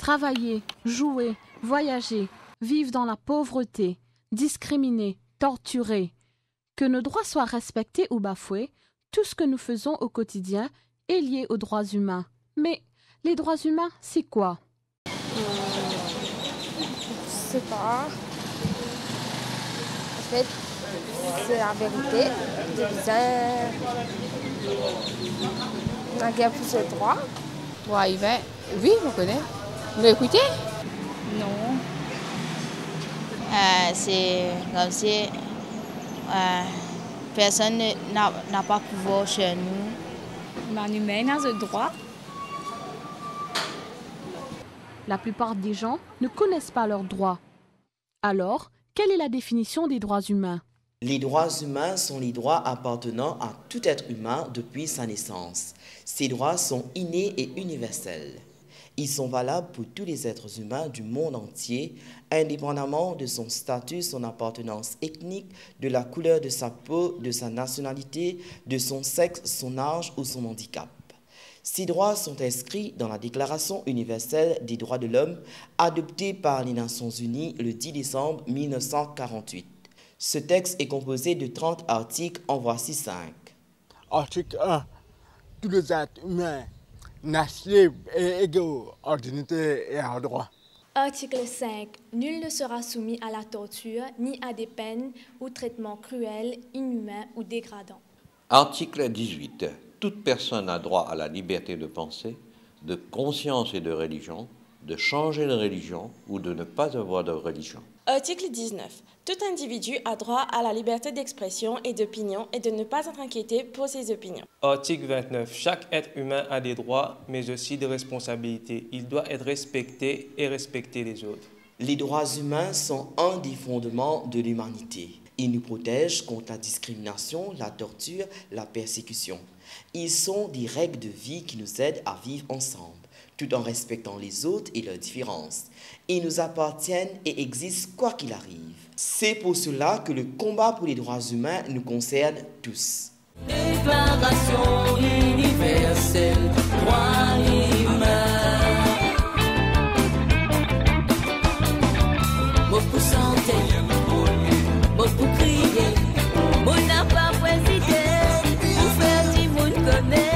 travailler, jouer, voyager, vivre dans la pauvreté, discriminés, torturés. Que nos droits soient respectés ou bafoués, tout ce que nous faisons au quotidien est lié aux droits humains. Mais les droits humains, c'est quoi? Je sais pas. En fait, c'est la vérité. On a bien plus de droits. Ouais, oui, on connaît. Vous l'écoutez? Non. C'est comme si personne n'a pas pouvoir chez nous. Man humain a le droit. La plupart des gens ne connaissent pas leurs droits. Alors, quelle est la définition des droits humains? Les droits humains sont les droits appartenant à tout être humain depuis sa naissance. Ces droits sont innés et universels. Ils sont valables pour tous les êtres humains du monde entier, indépendamment de son statut, son appartenance ethnique, de la couleur de sa peau, de sa nationalité, de son sexe, son âge ou son handicap. Ces droits sont inscrits dans la Déclaration universelle des droits de l'homme, adoptée par les Nations unies le 10 décembre 1948. Ce texte est composé de 30 articles, en voici 5. Article 1. Tous les êtres humains naissent libres et égaux en dignité et en droit. Article 5. Nul ne sera soumis à la torture, ni à des peines ou traitements cruels, inhumains ou dégradants. Article 18. Toute personne a droit à la liberté de pensée, de conscience et de religion, de changer de religion ou de ne pas avoir de religion. Article 19. Tout individu a droit à la liberté d'expression et d'opinion et de ne pas être inquiété pour ses opinions. Article 29. Chaque être humain a des droits, mais aussi des responsabilités. Il doit être respecté et respecter les autres. Les droits humains sont un des fondements de l'humanité. Ils nous protègent contre la discrimination, la torture, la persécution. Ils sont des règles de vie qui nous aident à vivre ensemble, tout en respectant les autres et leurs différences. Ils nous appartiennent et existent quoi qu'il arrive. C'est pour cela que le combat pour les droits humains nous concerne tous. Déclaration universelle, droits humains. Mot pour santé, mot pour crier, mot n'a pas présidé, pour faire du monde connaître.